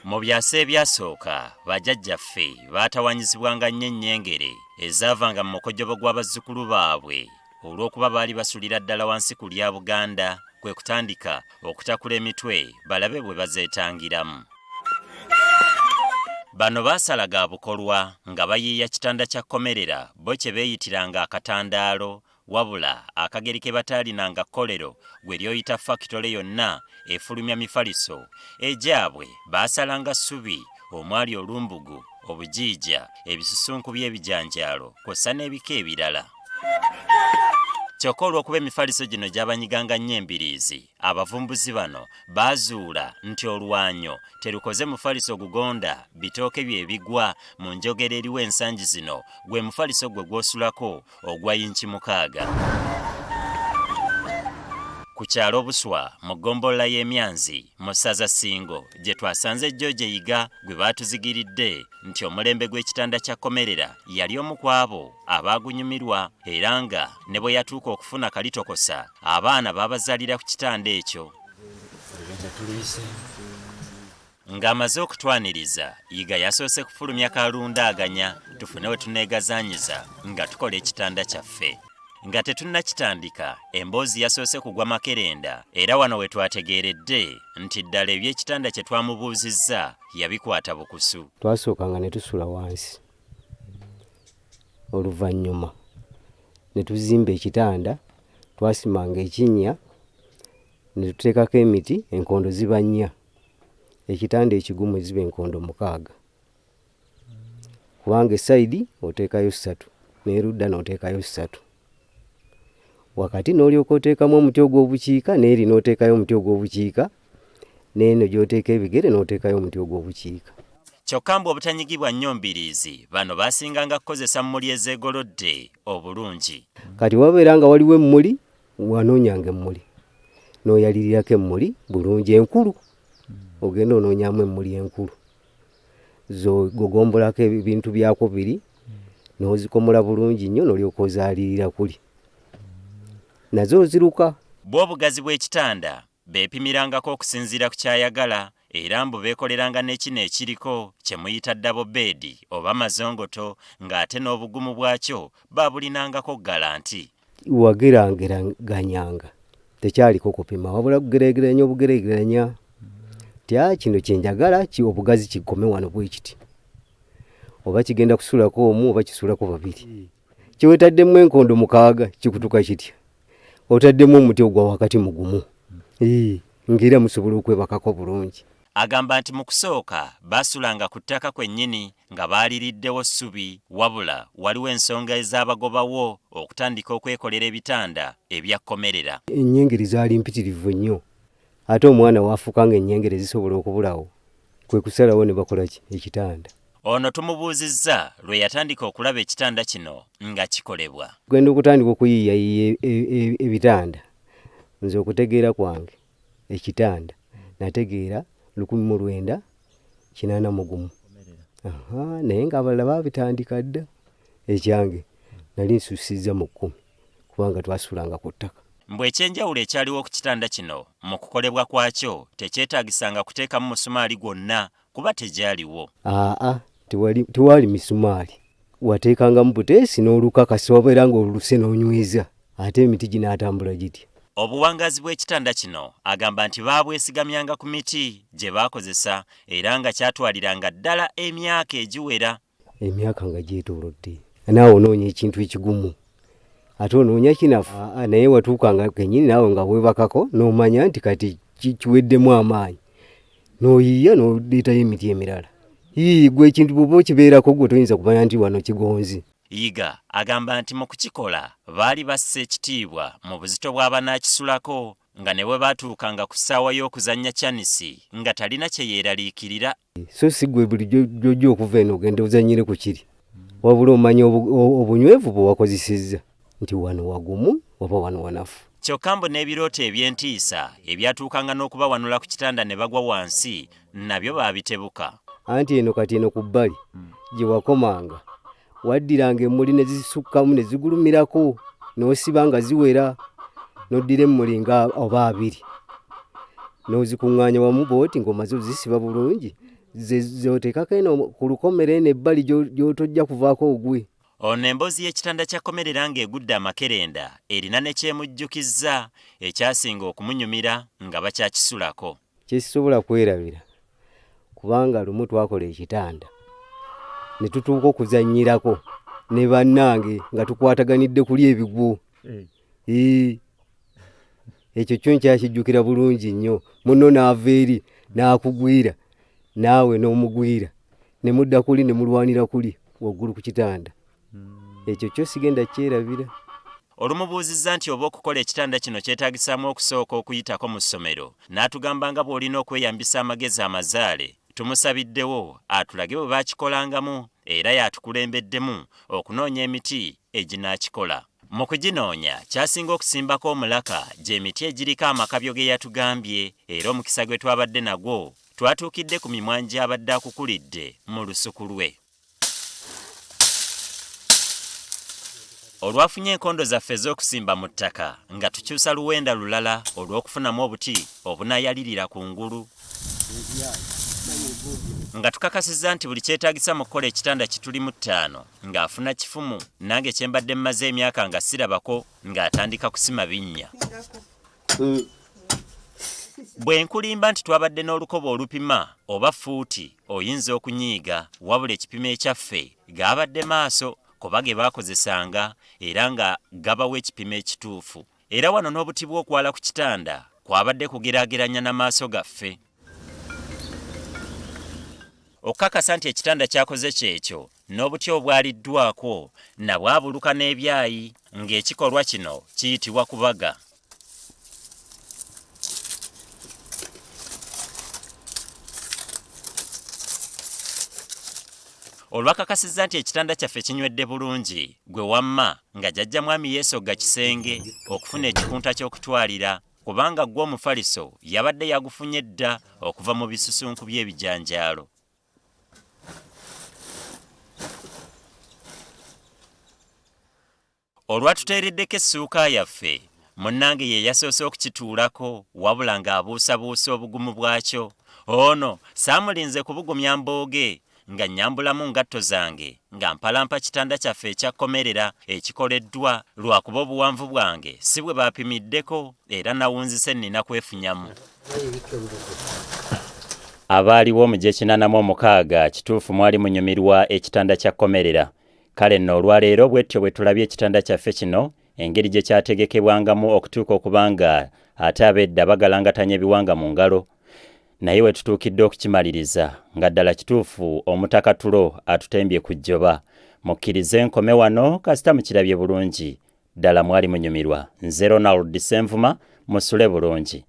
Mu byase ebyasooka bajjajjaffe baatawanyizibwanga nnyo ennyengere ezaavanga mu mukojobo gw'abazzukulu baabwe olw'okuba baali basulira ddala wansi ku lya Buganda kwe kutandika okutakula emitwe balabe bwe bazeetangiramu. Bano baasalaga bukolwa nga bayiiya kitanda kya kkomerera bo kye beeyitiranga akatandaalo wabula akageri ke bataalinanga kkolero gwe lyoyita fakitole yonna efulumya mifaliso egyabwe baasalanga ssubi omwali olumbugu obujiija ebisusunku by'ebijanjaalo kw'ossa n'ebika ebirala. Kyokka olw'okuba emifaliso gino gy'abanyiganga nnyo embiriizi abavumbuzi bano baazuula nti olwanyo terukoze mufaliso gugonda bitooke bye bigwa mu njogera eriwo ensangi zino gwe mufaliso gwe gw'osulako ogwa yinki 6. Ku kyalo Buswa mu ggombolola y'Emyanzi mu ssaza Ssingo gye twasanze George Yiga gwe baatuzigiridde nti omulembe gw'ekitanda kya kkomerera yali omu ku abo abaagunyumirwa era nga ne bwe yatuuka okufuna kalitokosa abaana baabazaalira ku kitanda ekyo. Ng'amaze okutwaniriza Yiga yasoose kufulumya kalundaaganya tufune we tuneegazaanyiza nga tukola ekitanda kyaffe. Nga tetunnakitandika emboozi yasoose kugwa makerenda era wano we twategeeredde nti ddala eby'ekitanda kye twamubuuzizza yabikwata bukusu. Twasookanga ne tusula wansi oluvannyuma ne tuzimba ekitanda twasimanga ekinnya ne tuteekako emiti enkondo ziba 4 ekitanda ekigumu ziba enkondo 6 kubanga esayidi oteekayo 3 n'erudda n'oteekayo 3 wakati n'olyoka oteekamu omuti ogw'obukiika n'eri n'oteekayo omuti ogw'obukiika n'eno gy'oteeka ebigere n'oteekayo omuti ogw'obukiika. Kyokka mbu obutanyigibwa nnyo mbiriizi bano baasinganga kukozesa mmuli ezeegolodde obulungi. Kati wabeera nga waliwo emmuli wanoonyanga emmuli n'oyalirirako emmuli bulungi enkulu ogenda onoonyamu emmuli enkulu z'ogombolako ebintu byako biri n'ozikomola bulungi nnyo n'olyoka ozaalirira kuli nazo ziruka. Bw'obugazi bw'ekitanda beepimirangako okusinziira ku kyayagala era mbu beekoleranga n'ekino ekiriko kye muyita double bed oba mazongoto ng'ate n'obugumu bwakyo baabulinangako galanti. Wagerangeraganyanga tekyaliko kupima wabula kugeregeranya obugeregeranya kino kye njagala obugazi kikome wano bwe kiti oba kigenda kusulako omu oba kisulako 2 kiwetaddemu enkondo 6 kikutuka kitya otaddemu omuti ogwa wakati mugumu ng'era musobola okwebakako bulungi. Agamba nti mu kusooka baasulanga ku ttaka kwennyini nga baaliriddewo ssubi wabula waliwo ensonga ez'abagobawo okutandika okwekolera ebitanda ebya kkomerera. Ennyengeri zaali mpitirivu nnyo ate omwana waafuuka nga ennyengeri zisobola okubulawo kwe kusalawo ne bakola ekitanda. Ono tumubuuzizza lwe yatandika okulaba ekitanda kino nga kikolebwa. Genda okutandika okuyiiya ebitanda nze okutegeera kwange ekitanda nategeera 1981 naye ng'abalala baabitandika dda ekyange nali nsusizza mu 10 kubanga twasulanga ku ttaka. Mbw ekyenjawulo ekyaliwo ku kitanda kino mu kukolebwa kwakyo tekyetaagisanga kuteekamu musumaali gwonna kuba tegyaliwo. Tewali misumaali wateekangamu buteesi n'olukakasi wabeera ng'oluluse n'onyweza ate emiti ginaatambula gitya. Obuwangazi bw'ekitanda kino agamba nti baabwesigamyanga ku miti gye baakozesa era nga kyatwaliranga ddala emyaka egiwera. Emyaka nga gyetoolodde naawe onoonya ekintu ekigumu ate onoonya kinafu naye watuukanga kennyini naawe nga weebakako n'omanya nti kati kiweddemu amaanyi n'oyiiya n'oleetayo emiti emirala. Gwe ekintu bw'oba okibeerako gwe toyinza kumanya nti wano kigonzi. Yiga agamba nti mu kukikola baali basse ekitiibwa mu buzito bw'abanaakisulako nga ne bwe baatuukanga ku ssaawa y'okuzannya kyanisi nga talina kye yeeraliikirira. So si gwe buli gy'ojja okuva eno ogenda ozannyire ku kiri wabula omanya obunywevu bwe wakozesezza nti wano wagumu oba wano wanafu. Kyokka mbu n'ebirooto eby'entiisa ebyatuukanga n'okubawanula ku kitanda ne bagwa wansi nabyo baabitebuka. Anti eno kati eno ku bbali gye wakomanga waddiranga emmuli ne zisukkamu ne zigulumirako n'osiba nga ziwera n'oddira emmuli nga oba 2 n'ozikuŋŋaanya wamu booti ng'omaze ozisiba bulungi zoteekako eno ku lukomera eno ebbali gy'otojja kuvaako ogwe. Ono emboozi y'ekitanda kya Komerera ng'egudde amakerenda erina ne kyemujjukizza ekyasinga okumunyumira nga bakyakisulako. Kyesisobola kwerabira kubanga lumu twakola ekitanda ne tutuuka okuzannyirako ne bannange nga tukwataganidde kuli ebigwo. Ekyo kyo nkyakijjukira bulungi nnyo. Munno n'ava eri n'akugwira naawe n'omugwira ne mudda kuli ne mulwanira kuli waggulu ku kitanda. Ekyo kyo sigenda kyerabira. Olumubuuzizza nti oba okukola ekitanda kino kyetaagisaamu okusooka okuyitako mu ssomero n'atugamba nga bw'olina okweyambisa amagezi amazaale. Tumusabiddewo atulage bwe baakikolangamu era yatukulembeddemu okunoonya emiti eginaakikola. Mu kuginoonya kyasinga okusimbako omulaka gy'emiti egiriko amakabyo ge yatugambye era omukisa gwe twabadde nagwo twatuukidde ku mimwa gy'abadde akukulidde mu lusuku lwe. Olwafunye enkondo zaffe ez'okusimba mu ttaka nga tukyusa luwenda lulala olw'okufunamu obuti obunaayalirira ku ngulu. Nga tukakasizza nti buli kyetaagisa mu kukola ekitanda kituli mu 5 ng'afuna kifumu nange kyembadde mmaze emyaka nga sirabako ng'atandika kusima binnya. Bwe nkulimba nti twabadde n'olukoba olupima oba fuuti oyinza okunyiiga wabula ekipimo ekyaffe gaabadde maaso kuba ge baakozesanga era nga gabawo ekipimo ekituufu. Era wano n'obuti bw'okwala ku kitanda kwabadde kugeraageranya n'amaaso gaffe. Okukakasa nti ekitanda kyakoze kyekyo n'obuti obwaliddwako nabwabuluka n'ebyayi ng'ekikolwa kino kiyitibwa kubaga. Olwakakasizza nti ekitanda kyaffe kinywedde bulungi gwe wamma nga jjajja mwami yeesogga kisenge okufuna ekikunta ky'okutwalira kubanga gwe omufaliso yabadde yagufunye dda okuva mu bisusunku by'ebijanjaalo. Olwatuteereddeko essuuka yaffe munnange ye yasoose okukituulako wabula ng'abuusabuusa obugumu bwakyo. Ono saamulinze kubugumya mbooge nga nnyambulamu ngatto zange nga mpalampa kitanda kyaffe ekya Komerera ekikoleddwa lwakuba obuwanvu bwange si bwe baapimiddeko era nawunzise nnina kwefunyamu. Abaaliwo mu gye 86 kituufu mwali munyumirwa ekitanda kya Komerera. Kale nno olwaleero bwetyo bwe tulabye ekitanda kyaffe kino engeri gye kyategekebwangamu okutuuka okubanga ate ab'edda bagalangatanya ebiwanga mu ngalo. Naye we tutuukidde okukimaliriza nga ddala kituufu omutaka tulo atutembye ku jjoba. Mukkirize nkome wano kasita mukirabye bulungi ddala mwali munyumirwa. Nze Ronald Senvuma musule bulungi.